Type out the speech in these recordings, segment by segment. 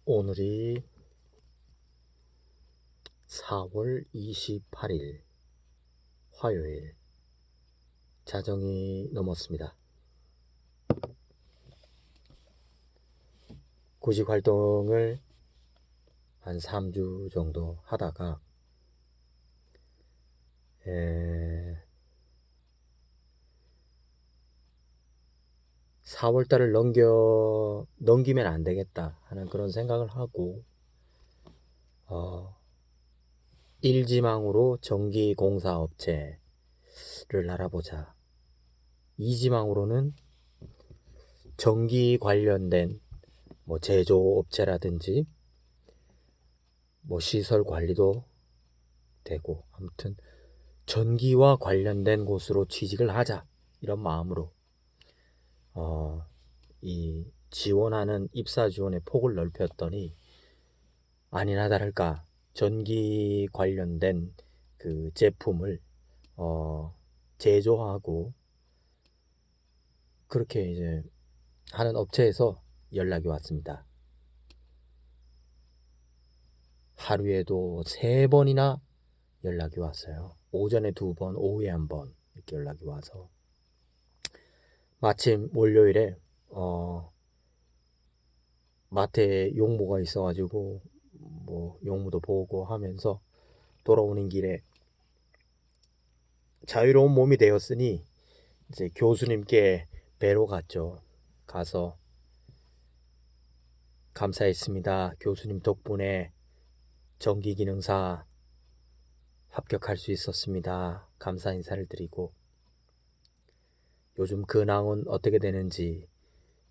오늘이 4월 28일 화요일 자정이 넘었습니다. 구직 활동을 한 3주 정도 하다가 4월달을 넘기면 안 되겠다 하는 그런 생각을 하고 일지망으로 전기공사업체를 알아보자. 이지망으로는 전기 관련된 제조업체라든지 시설 관리도 되고, 아무튼 전기와 관련된 곳으로 취직을 하자, 이런 마음으로 이 지원하는 입사 지원의 폭을 넓혔더니 아니나 다를까 전기 관련된 그 제품을 제조하고 그렇게 이제 하는 업체에서 연락이 왔습니다. 하루에도 3번이나 연락이 왔어요. 오전에 2번, 오후에 1번 이렇게 연락이 와서 마침 월요일에 마트에 용무가 있어가지고 용무도 보고 하면서 돌아오는 길에 자유로운 몸이 되었으니 이제 교수님께 뵈러 갔죠. 가서 감사했습니다. 교수님 덕분에 전기기능사 합격할 수 있었습니다. 감사 인사를 드리고 요즘 근황은 어떻게 되는지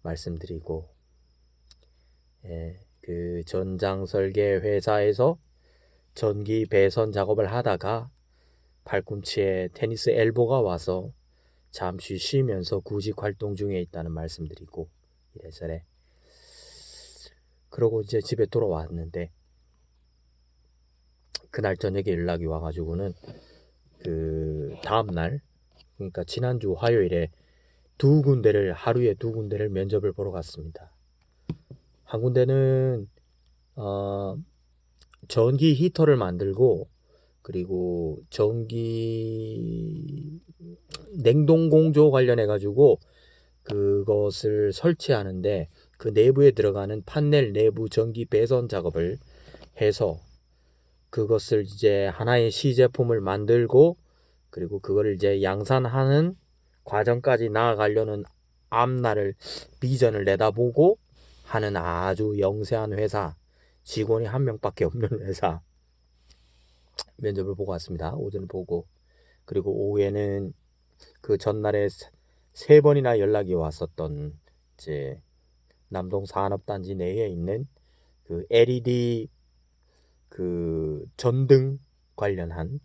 말씀드리고, 그 전장설계 회사에서 전기 배선 작업을 하다가 팔꿈치에 테니스 엘보가 와서 잠시 쉬면서 구직 활동 중에 있다는 말씀드리고 이래저래 그러고 이제 집에 돌아왔는데 그날 저녁에 연락이 와가지고는 그 다음날, 그러니까 지난주 화요일에 하루에 두 군데를 면접을 보러 갔습니다. 한 군데는 전기 히터를 만들고 그리고 전기 냉동 공조 관련해 가지고 그것을 설치하는데 그 내부에 들어가는 판넬 내부 전기 배선 작업을 해서 그것을 이제 하나의 시제품을 만들고 그리고 그거를 이제 양산하는 과정까지 나아가려는 앞날을 비전을 내다보고 하는 아주 영세한 회사, 직원이 1명밖에 없는 회사 면접을 보고 왔습니다. 오전을 보고, 그리고 오후에는 그 전날에 3번이나 연락이 왔었던 이제 남동 산업단지 내에 있는 그 LED 그 전등 관련한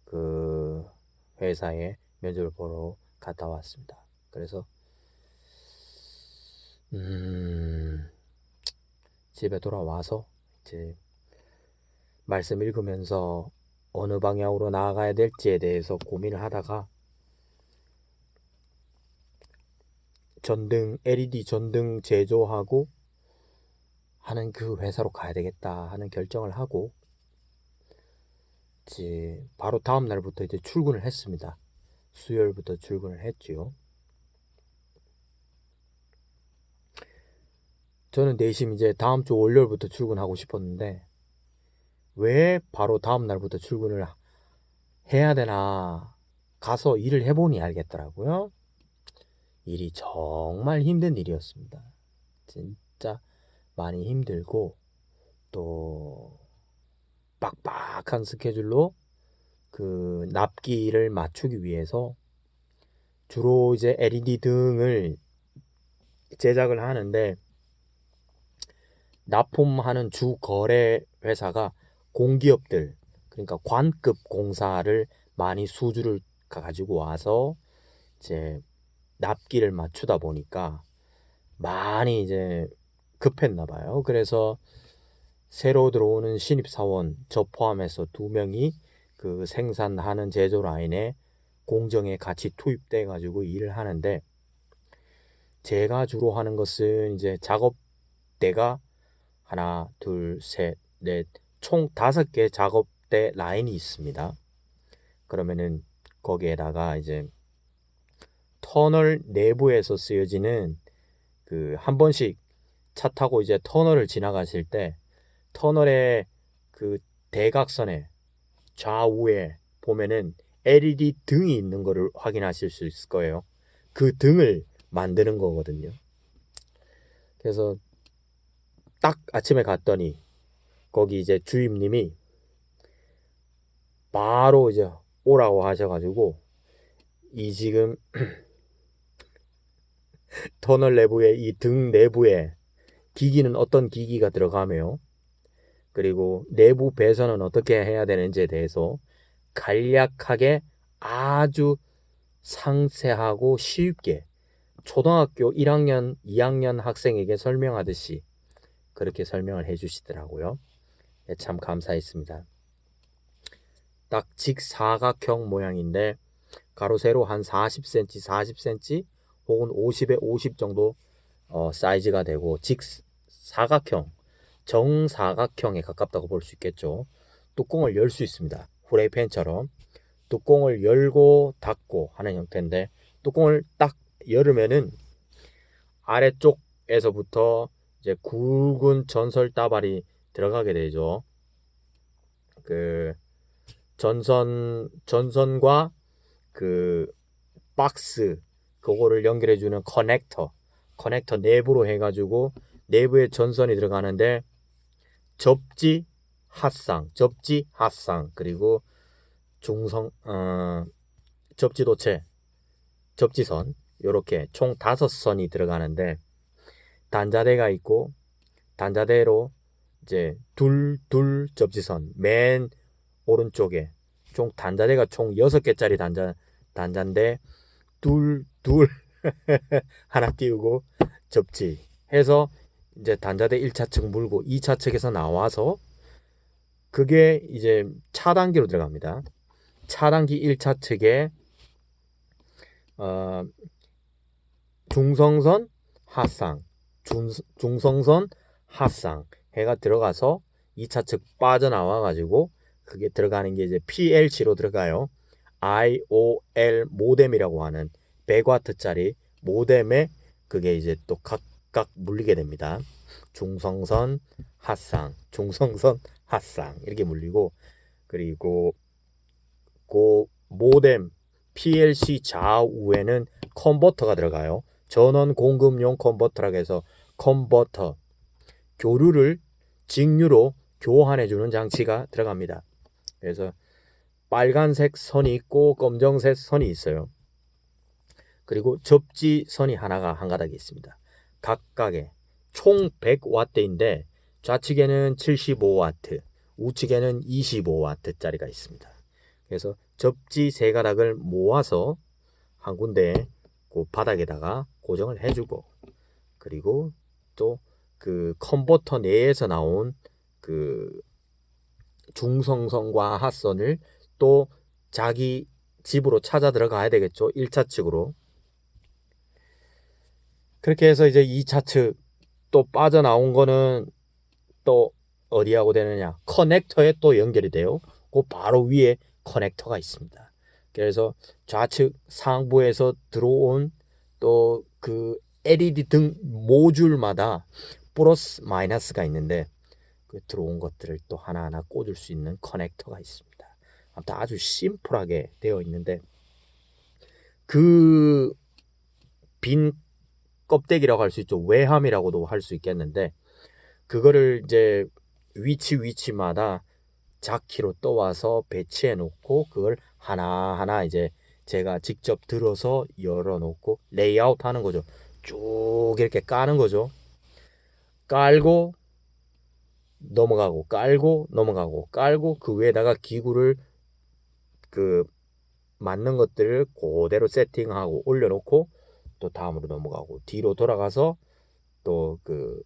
그 회사에 면접을 보러 갔다 왔습니다. 그래서 집에 돌아와서 이제 말씀 읽으면서 어느 방향으로 나아가야 될지에 대해서 고민을 하다가 LED 전등 제조하고 하는 그 회사로 가야 되겠다 하는 결정을 하고 이제 바로 다음 날부터 이제 출근을 했습니다. 수요일부터 출근을 했지요. 저는 내심 이제 다음 주 월요일부터 출근하고 싶었는데 왜 바로 다음 날부터 출근을 해야 되나 가서 일을 해보니 알겠더라고요. 일이 정말 힘든 일이었습니다. 진짜 많이 힘들고 또 빡빡한 스케줄로 그 납기를 맞추기 위해서 주로 이제 LED 등을 제작을 하는데 납품하는 주 거래 회사가 공기업들, 그러니까 관급 공사를 많이 수주를 가지고 와서 이제 납기를 맞추다 보니까 많이 이제 급했나 봐요. 그래서 새로 들어오는 신입사원 저 포함해서 2명이 그 생산하는 제조 라인에 공정에 같이 투입돼 가지고 일을 하는데 제가 주로 하는 것은 이제 작업대가 하나, 둘, 셋, 넷, 총 5개 작업대 라인이 있습니다. 그러면은 거기에다가 이제 터널 내부에서 쓰여지는 그 한 번씩 차 타고 이제 터널을 지나가실 때 터널의 그 대각선에 좌우에 보면은 LED 등이 있는 거를 확인하실 수 있을 거예요. 그 등을 만드는 거거든요. 그래서 딱 아침에 갔더니 거기 이제 주임님이 바로 이제 오라고 하셔가지고 이 지금 터널 내부에 이 등 내부에 기기는 어떤 기기가 들어가며 그리고 내부 배선은 어떻게 해야 되는지에 대해서 간략하게 아주 상세하고 쉽게 초등학교 1학년, 2학년 학생에게 설명하듯이 그렇게 설명을 해주시더라고요. 네, 참 감사했습니다. 딱 직사각형 모양인데 가로 세로 한 40cm, 40cm 혹은 50에 50 정도 사이즈가 되고 직사각형, 정사각형에 가깝다고 볼 수 있겠죠. 뚜껑을 열 수 있습니다. 후라이팬처럼 뚜껑을 열고 닫고 하는 형태인데 뚜껑을 딱 열으면은 아래쪽에서부터 이제 굵은 전설 따발이 들어가게 되죠. 그 전선과 그 박스 그거를 연결해주는 커넥터 내부로 해가지고 내부에 전선이 들어가는데 접지 핫상 그리고 접지도체 접지선 이렇게 총 5선이 들어가는데 단자대가 있고 단자대로 이제 둘 접지선 맨 오른쪽에 총 단자대가 총 6개짜리 단자인데 둘 하나 띄우고 접지 해서 이제 단자대 1차측 물고 2차측에서 나와서 그게 이제 차단기로 들어갑니다. 차단기 1차측에 중성선 하상 중성선 하상 해가 들어가서 2차측 빠져나와 가지고 그게 들어가는 게 이제 PLC로 들어가요. IOL 모뎀이라고 하는 100W짜리 모뎀에 그게 이제 또 각각 물리게 됩니다. 중성선 하상 이렇게 물리고 그리고 그 모뎀 PLC 좌우에는 컨버터가 들어가요. 전원 공급용 컨버터라고 해서 컨버터 교류를 직류로 교환해주는 장치가 들어갑니다. 그래서 빨간색 선이 있고 검정색 선이 있어요. 그리고 접지선이 하나가 한 가닥이 있습니다. 각각의 총 100W인데 좌측에는 75W, 우측에는 25W짜리가 있습니다. 그래서 접지 3가닥을 모아서 한 군데 그 바닥에다가 고정을 해주고 그리고 또 그 컨버터 내에서 나온 그 중성선과 핫선을 또 자기 집으로 찾아 들어가야 되겠죠. 1차측으로. 그렇게 해서 이제 2차측 또 빠져나온 거는 또 어디하고 되느냐. 커넥터에 또 연결이 돼요. 그 바로 위에 커넥터가 있습니다. 그래서 좌측 상부에서 들어온 또 그 LED 등 모듈마다 플러스 마이너스가 있는데 그 들어온 것들을 또 하나하나 꽂을 수 있는 커넥터가 있습니다. 아무튼 아주 심플하게 되어 있는데 그 빈 껍데기라고 할 수 있죠. 외함이라고도 할 수 있겠는데 그거를 이제 위치마다 자키로 떠와서 배치해 놓고 그걸 하나하나 이제 제가 직접 들어서 열어 놓고 레이아웃 하는 거죠. 쭉 이렇게 까는 거죠. 깔고 넘어가고 깔고 넘어가고 깔고 그 위에다가 기구를 그 맞는 것들을 그대로 세팅하고 올려놓고 또 다음으로 넘어가고 뒤로 돌아가서 또 그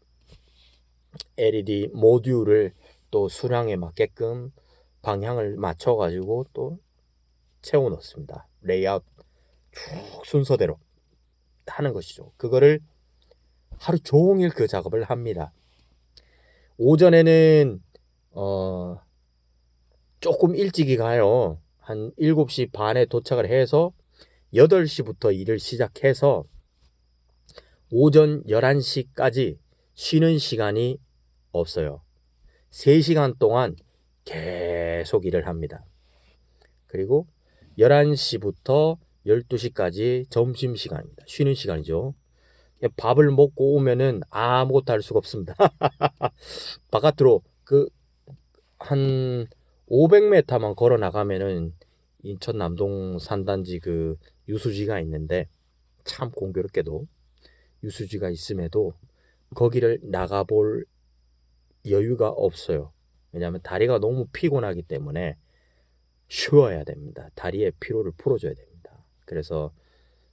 LED 모듈을 또 수량에 맞게끔 방향을 맞춰 가지고 또 채워 넣습니다. 레이아웃 쭉 순서대로 하는 것이죠. 그거를 하루 종일 그 작업을 합니다. 오전에는 조금 일찍이 가요. 한 7시 반에 도착을 해서 8시부터 일을 시작해서 오전 11시까지 쉬는 시간이 없어요. 3시간 동안 계속 일을 합니다. 그리고 11시부터 12시까지 점심시간입니다. 쉬는 시간이죠. 밥을 먹고 오면은 아무것도 할 수가 없습니다. 바깥으로 한 500m만 걸어 나가면은 인천 남동 산단지 유수지가 있는데, 참 공교롭게도 유수지가 있음에도 거기를 나가볼 여유가 없어요. 왜냐하면 다리가 너무 피곤하기 때문에 쉬어야 됩니다. 다리의 피로를 풀어줘야 됩니다. 그래서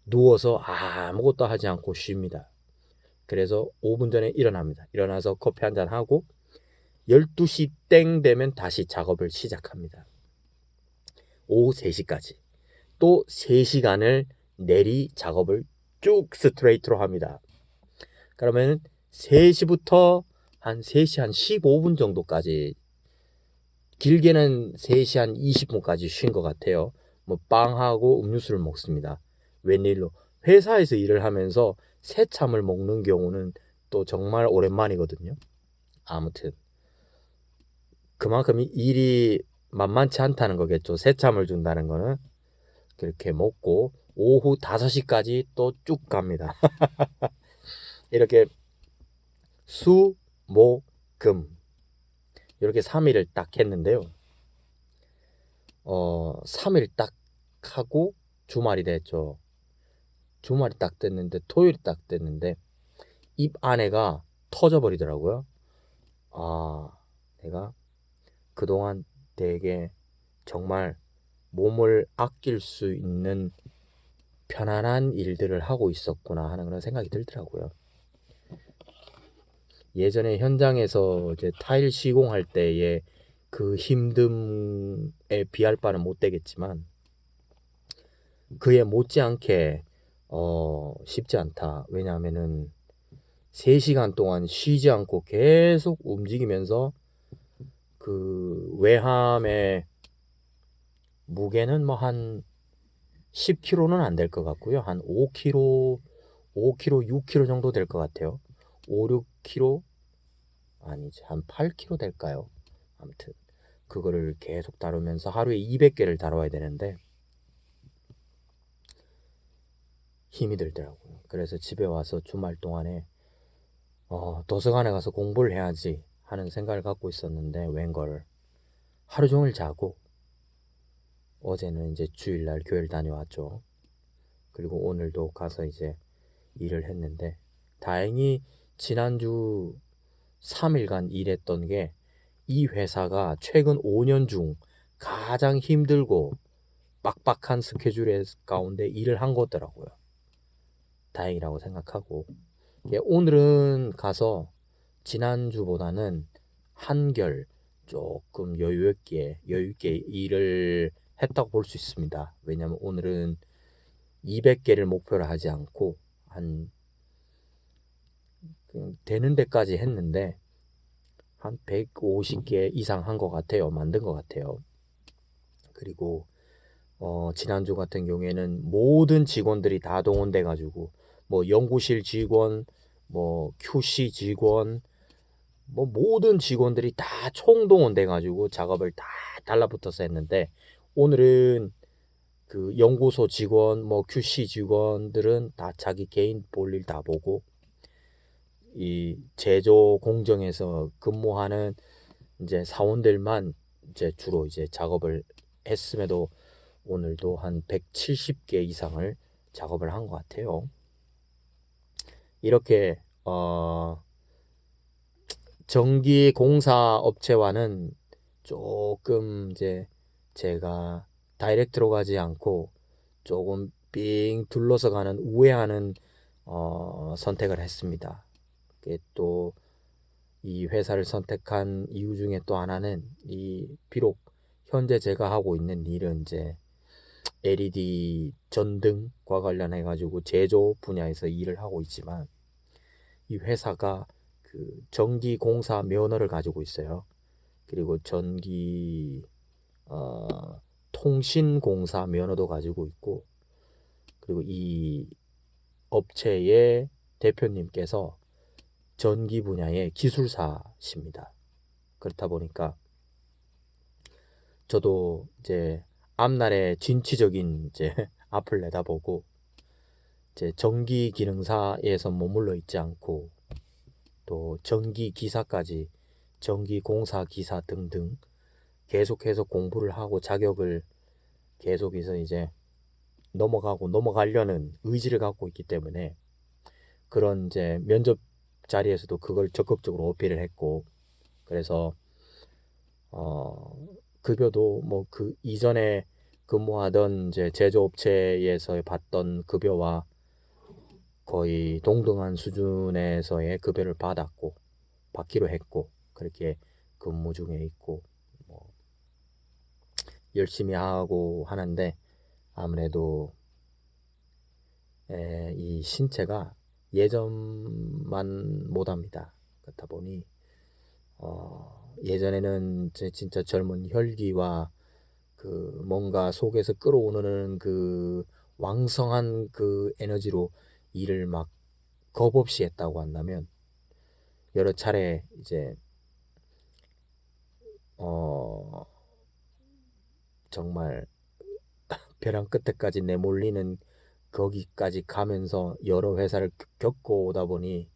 누워서 아무것도 하지 않고 쉽니다. 그래서 5분 전에 일어납니다. 일어나서 커피 한잔 하고 12시 땡 되면 다시 작업을 시작합니다. 오후 3시까지. 또 3시간을 내리 작업을 쭉 스트레이트로 합니다. 그러면 3시부터 한 3시 한 15분 정도까지, 길게는 3시 한 20분까지 쉰 것 같아요. 뭐 빵하고 음료수를 먹습니다. 웬일로 회사에서 일을 하면서 새참을 먹는 경우는 또 정말 오랜만이거든요. 아무튼 그만큼 일이 만만치 않다는 거겠죠. 새참을 준다는 거는. 그렇게 먹고 오후 5시까지 또 쭉 갑니다. 이렇게 수, 목, 금 이렇게 3일을 딱 했는데요. 3일 딱 하고 주말이 됐죠. 주말이 딱 됐는데, 토요일이 딱 됐는데 입 안에가 터져버리더라고요. 내가 그동안 되게 정말 몸을 아낄 수 있는 편안한 일들을 하고 있었구나 하는 그런 생각이 들더라고요. 예전에 현장에서 이제 타일 시공할 때의 그 힘듦에 비할 바는 못 되겠지만, 그에 못지않게 쉽지 않다. 왜냐하면은 3시간 동안 쉬지 않고 계속 움직이면서 그 외함의 무게는 뭐 한 10kg는 안 될 것 같고요. 한 5kg, 6kg 정도 될 것 같아요. 5, 6kg 아니지, 한 8kg 될까요? 아무튼 그거를 계속 다루면서 하루에 200개를 다뤄야 되는데 힘이 들더라고요. 그래서 집에 와서 주말 동안에 도서관에 가서 공부를 해야지 하는 생각을 갖고 있었는데, 웬걸 하루 종일 자고, 어제는 이제 주일날 교회를 다녀왔죠. 그리고 오늘도 가서 이제 일을 했는데, 다행히 지난주 3일간 일했던 게 이 회사가 최근 5년 중 가장 힘들고 빡빡한 스케줄 가운데 일을 한 거더라고요. 다행이라고 생각하고, 오늘은 가서 지난주보다는 한결 조금 여유 있게 일을 했다고 볼 수 있습니다. 왜냐하면 오늘은 200개를 목표로 하지 않고 한 되는 데까지 했는데 한 150개 이상 한 것 같아요. 만든 것 같아요. 그리고 지난주 같은 경우에는 모든 직원들이 다 동원돼 가지고, 뭐 연구실 직원, 뭐 QC 직원, 뭐 모든 직원들이 다 총동원돼 가지고 작업을 다 달라붙어서 했는데, 오늘은 그 연구소 직원, 뭐 QC 직원들은 다 자기 개인 볼일 다 보고, 이 제조 공정에서 근무하는 이제 사원들만 이제 주로 이제 작업을 했음에도 오늘도 한 170개 이상을 작업을 한 것 같아요. 이렇게 전기 공사 업체와는 조금 이제 제가 다이렉트로 가지 않고 조금 삥 둘러서 가는 우회하는 선택을 했습니다. 또 이 회사를 선택한 이유 중에 또 하나는, 비록 현재 제가 하고 있는 일은 이제 LED 전등과 관련해 가지고 제조 분야에서 일을 하고 있지만, 이 회사가 그 전기 공사 면허를 가지고 있어요. 그리고 전기 통신 공사 면허도 가지고 있고, 그리고 이 업체의 대표님께서 전기 분야의 기술사십니다. 그렇다 보니까 저도 이제 앞날에 진취적인 이제 앞을 내다보고 이제 전기 기능사에서 머물러 있지 않고 또 전기 기사까지 전기 공사 기사 등등 계속해서 공부를 하고 자격을 계속해서 이제 넘어가려는 의지를 갖고 있기 때문에 그런 이제 면접 자리에서도 그걸 적극적으로 어필을 했고, 그래서 급여도 뭐 그 이전에 근무하던 이제 제조업체에서 받던 급여와 거의 동등한 수준에서의 급여를 받기로 했고, 그렇게 근무 중에 있고 뭐 열심히 하고 하는데, 아무래도 이 신체가 예전만 못합니다. 그렇다 보니 예전에는 진짜 젊은 혈기와 그 뭔가 속에서 끌어오르는 그 왕성한 그 에너지로 일을 막 겁 없이 했다고 한다면, 여러 차례 이제 정말 벼랑 끝에까지 내몰리는 거기까지 가면서 여러 회사를 겪고 오다 보니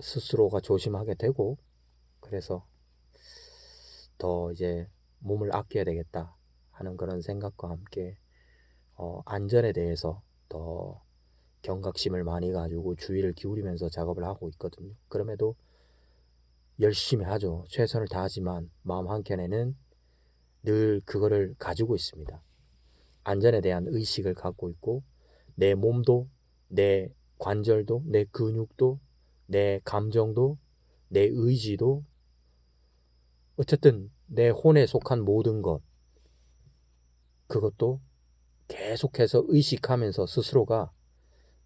스스로가 조심하게 되고, 그래서 더 이제 몸을 아껴야 되겠다 하는 그런 생각과 함께 안전에 대해서 더 경각심을 많이 가지고 주의를 기울이면서 작업을 하고 있거든요. 그럼에도 열심히 하죠. 최선을 다하지만 마음 한켠에는 늘 그거를 가지고 있습니다. 안전에 대한 의식을 갖고 있고, 내 몸도, 내 관절도, 내 근육도, 내 감정도, 내 의지도, 어쨌든 내 혼에 속한 모든 것, 그것도 계속해서 의식하면서 스스로가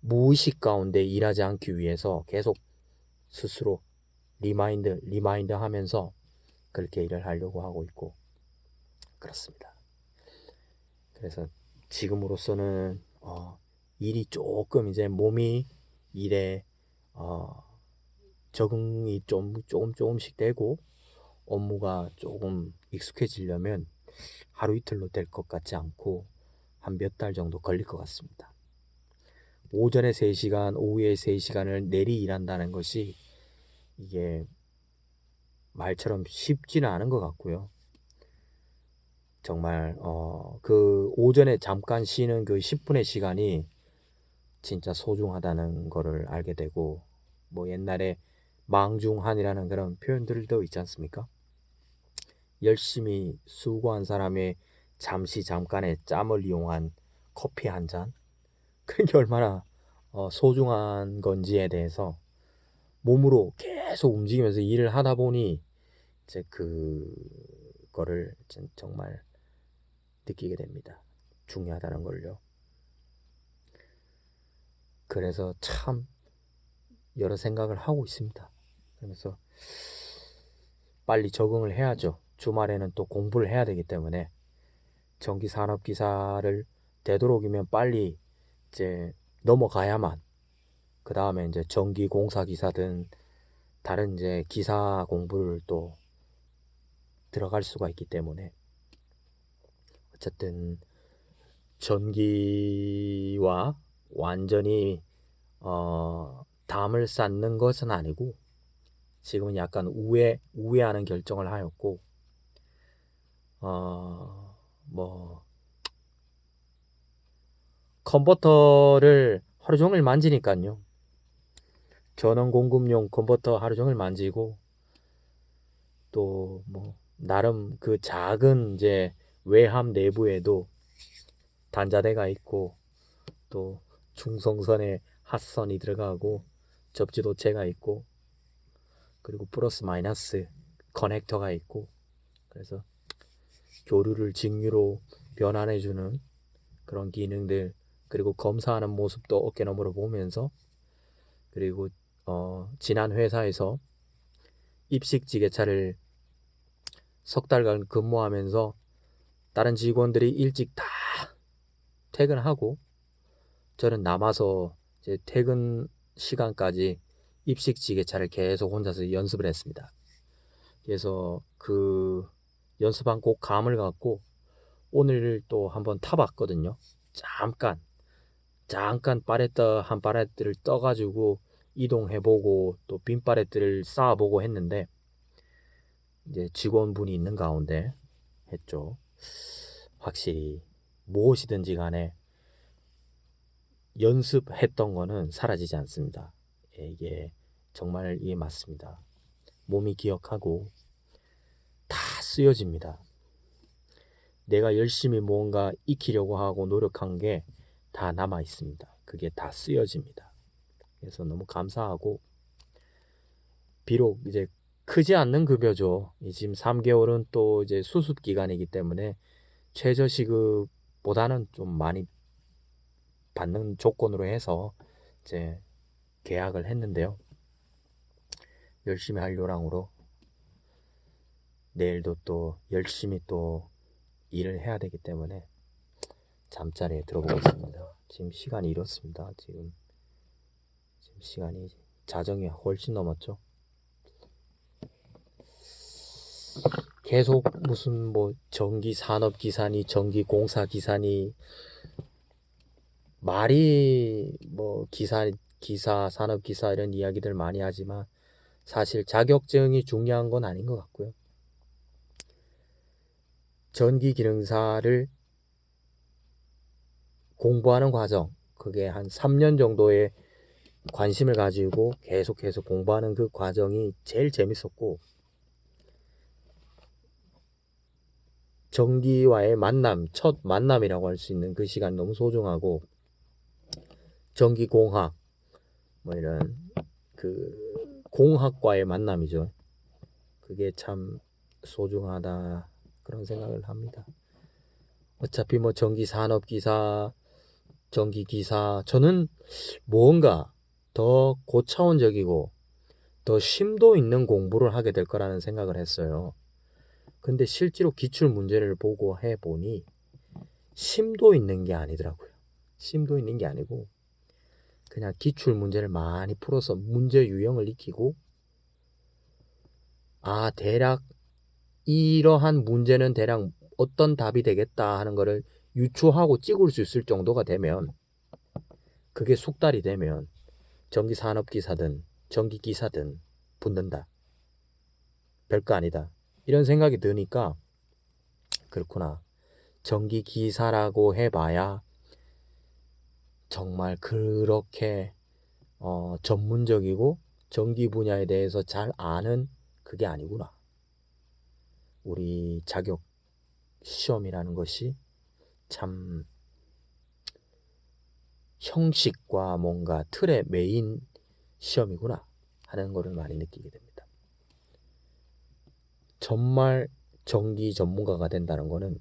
무의식 가운데 일하지 않기 위해서 계속 스스로 리마인드 하면서 그렇게 일을 하려고 하고 있고 그렇습니다. 그래서 지금으로서는 일이 조금 이제 몸이 일에 적응이 조금씩 되고 업무가 조금 익숙해지려면 하루 이틀로 될 것 같지 않고 한 몇 달 정도 걸릴 것 같습니다. 오전에 3시간, 오후에 3시간을 내리 일한다는 것이 이게 말처럼 쉽지는 않은 것 같고요. 정말 그 오전에 잠깐 쉬는 그 10분의 시간이 진짜 소중하다는 거를 알게 되고, 뭐 옛날에 망중한이라는 그런 표현들도 있지 않습니까? 열심히 수고한 사람의 잠깐의 짬을 이용한 커피 한 잔, 그런 게 얼마나 소중한 건지에 대해서 몸으로 계속 움직이면서 일을 하다 보니 이제 그거를 정말 느끼게 됩니다. 중요하다는 걸요. 그래서 참 여러 생각을 하고 있습니다. 그래서 빨리 적응을 해야죠. 주말에는 또 공부를 해야 되기 때문에 전기산업기사를 되도록이면 빨리 이제 넘어가야만 그 다음에 이제 전기공사기사든 다른 이제 기사 공부를 또 들어갈 수가 있기 때문에, 어쨌든 전기와 완전히 담을 쌓는 것은 아니고 지금은 약간 우회하는 결정을 하였고, 뭐 컨버터를 하루 종일 만지니까요. 전원 공급용 컨버터 하루 종일 만지고, 또 뭐 나름 그 작은 이제 외함 내부에도 단자대가 있고, 또 중성선에 핫선이 들어가고 접지도체가 있고, 그리고 플러스 마이너스 커넥터가 있고, 그래서 교류를 직류로 변환해주는 그런 기능들, 그리고 검사하는 모습도 어깨너머로 보면서, 그리고 지난 회사에서 입식지게차를 석 달간 근무하면서 다른 직원들이 일찍 다 퇴근하고 저는 남아서 이제 퇴근 시간까지 입식지게차를 계속 혼자서 연습을 했습니다. 그래서 그 연습한 곡 감을 갖고 오늘 또 한번 타봤거든요. 잠깐 파레트 한 파레트를 떠가지고 이동해보고 또 빈 파레트를 쌓아보고 했는데 이제 직원분이 있는 가운데 했죠. 확실히 무엇이든지 간에 연습했던 거는 사라지지 않습니다. 이게 정말 이게 맞습니다. 몸이 기억하고 다 쓰여집니다. 내가 열심히 뭔가 익히려고 하고 노력한 게 다 남아 있습니다. 그게 다 쓰여집니다. 그래서 너무 감사하고 비록 이제 크지 않는 급여죠. 지금 3개월은 또 이제 수습 기간이기 때문에 최저 시급보다는 좀 많이 받는 조건으로 해서 이제 계약을 했는데요. 열심히 할 요량으로 내일도 또 열심히 또 일을 해야 되기 때문에 잠자리에 들어보겠습니다. 지금 시간이 이렇습니다. 지금 시간이 자정이 훨씬 넘었죠. 계속 무슨 뭐 전기 산업 기사니 전기 공사 기사니 말이 뭐 기사 산업 기사 이런 이야기들 많이 하지만 사실 자격증이 중요한 건 아닌 것 같고요. 전기 기능사를 공부하는 과정, 그게 한 3년 정도의 관심을 가지고 계속해서 공부하는 그 과정이 제일 재밌었고, 전기와의 만남, 첫 만남이라고 할 수 있는 그 시간 너무 소중하고, 전기공학 뭐 이런 그 공학과의 만남이죠. 그게 참 소중하다 그런 생각을 합니다. 어차피 뭐 전기산업기사, 전기기사, 저는 뭔가 더 고차원적이고 더 심도 있는 공부를 하게 될 거라는 생각을 했어요. 근데 실제로 기출 문제를 보고 해보니 심도 있는 게 아니더라고요. 심도 있는 게 아니고 그냥 기출 문제를 많이 풀어서 문제 유형을 익히고, 아 대략 이러한 문제는 대략 어떤 답이 되겠다 하는 거를 유추하고 찍을 수 있을 정도가 되면, 그게 숙달이 되면 전기산업기사든 전기기사든 붙는다. 별거 아니다. 이런 생각이 드니까 그렇구나. 전기기사라고 해봐야 정말 그렇게 전문적이고 전기 분야에 대해서 잘 아는 그게 아니구나. 우리 자격 시험이라는 것이 참 형식과 뭔가 틀에 매인 시험이구나 하는 것을 많이 느끼게 됩니다. 정말 전기 전문가가 된다는 것은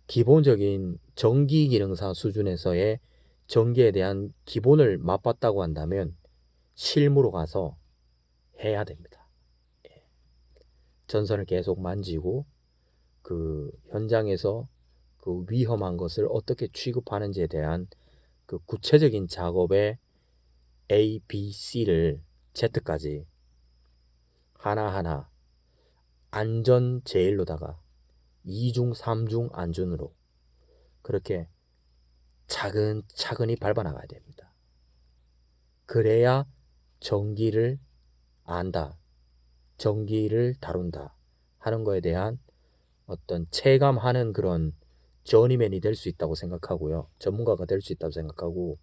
기본적인 전기 기능사 수준에서의 전기에 대한 기본을 맛봤다고 한다면 실무로 가서 해야 됩니다. 전선을 계속 만지고 그 현장에서 그 위험한 것을 어떻게 취급하는지에 대한 그 구체적인 작업의 A, B, C를 Z까지 하나하나 안전 제일로다가 2중, 3중 안전으로 그렇게 차근차근히 밟아나가야 됩니다. 그래야 전기를 안다, 전기를 다룬다 하는 거에 대한 어떤 체감하는 그런 저니맨이 될 수 있다고 생각하고요. 전문가가 될 수 있다고 생각하고,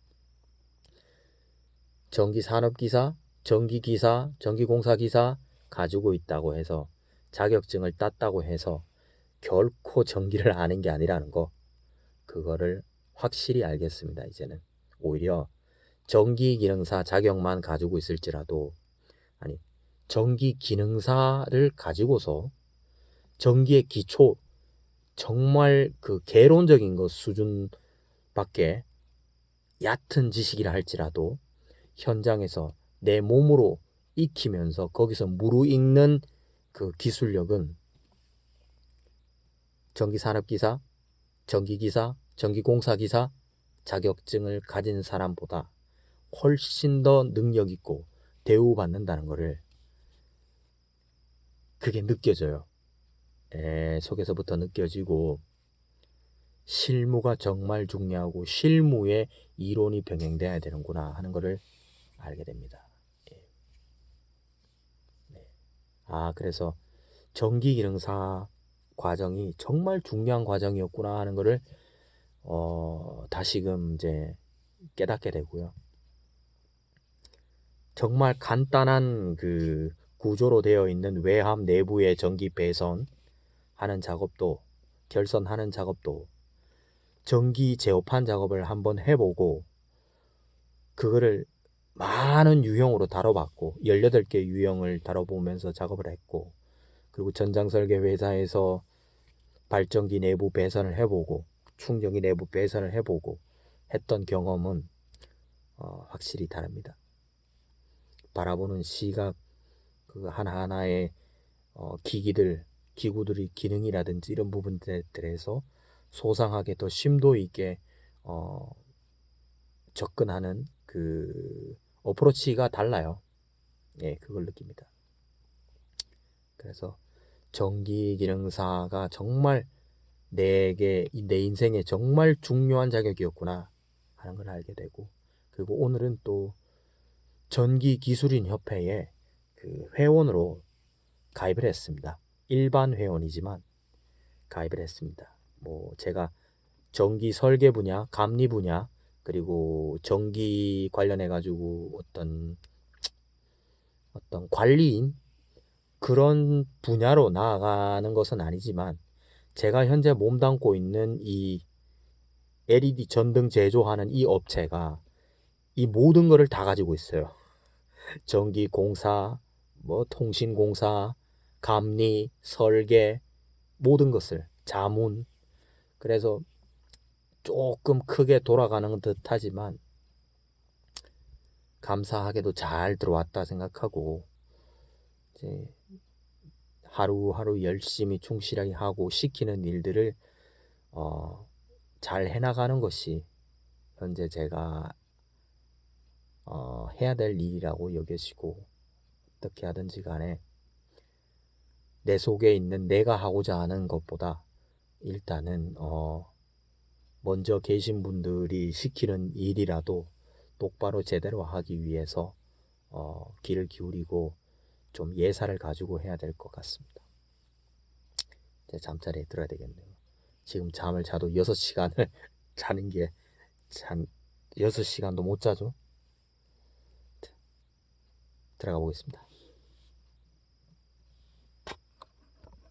전기산업기사, 전기기사, 전기공사기사 가지고 있다고 해서 자격증을 땄다고 해서 결코 전기를 아는 게 아니라는 거, 그거를 확실히 알겠습니다. 이제는 오히려 전기기능사 자격만 가지고 있을지라도, 아니 전기기능사를 가지고서 전기의 기초 정말 그 개론적인 것 수준밖에 얕은 지식이라 할지라도 현장에서 내 몸으로 익히면서 거기서 무르익는 그 기술력은 전기산업기사, 전기기사, 전기공사기사 자격증을 가진 사람보다 훨씬 더 능력 있고 대우받는다는 것을 그게 느껴져요. 속에서부터 느껴지고 실무가 정말 중요하고 실무에 이론이 병행돼야 되는구나 하는 것을 알게 됩니다. 네. 그래서 전기기능사 과정이 정말 중요한 과정이었구나 하는 것을 다시금 이제 깨닫게 되고요. 정말 간단한 그 구조로 되어 있는 외함 내부의 전기 배선하는 작업도, 결선하는 작업도 전기 제어판 작업을 한번 해보고 그거를 많은 유형으로 다뤄봤고 18개 유형을 다뤄보면서 작업을 했고, 그리고 전장설계 회사에서 발전기 내부 배선을 해보고 충전기 내부 배선을 해보고 했던 경험은 확실히 다릅니다. 바라보는 시각, 그 하나하나의 기구들의 기능이라든지 이런 부분들에서 소상하게 더 심도 있게 접근하는 그 어프로치가 달라요. 예, 그걸 느낍니다. 그래서 전기기능사가 정말 내 인생에 정말 중요한 자격이었구나 하는 걸 알게 되고, 그리고 오늘은 또 전기기술인 협회에 그 회원으로 가입을 했습니다. 일반 회원이지만 가입을 했습니다. 뭐 제가 전기 설계 분야, 감리 분야, 그리고 전기 관련해 가지고 어떤 관리인 그런 분야로 나아가는 것은 아니지만, 제가 현재 몸담고 있는 이 LED 전등 제조하는 이 업체가 이 모든 것을 다 가지고 있어요. 전기공사, 뭐 통신공사, 감리, 설계, 모든 것을, 자문. 그래서 조금 크게 돌아가는 듯 하지만 감사하게도 잘 들어왔다 생각하고, 이제 하루하루 열심히 충실하게 하고 시키는 일들을 잘 해나가는 것이 현재 제가 해야 될 일이라고 여겨지고, 어떻게 하든지 간에 내 속에 있는 내가 하고자 하는 것보다 일단은 먼저 계신 분들이 시키는 일이라도 똑바로 제대로 하기 위해서 귀를 기울이고 좀 예사를 가지고 해야 될 것 같습니다. 이제 잠자리에 들어야 되겠네요. 지금 잠을 자도 6시간을 자는 게 참 6시간도 못 자죠. 들어가 보겠습니다.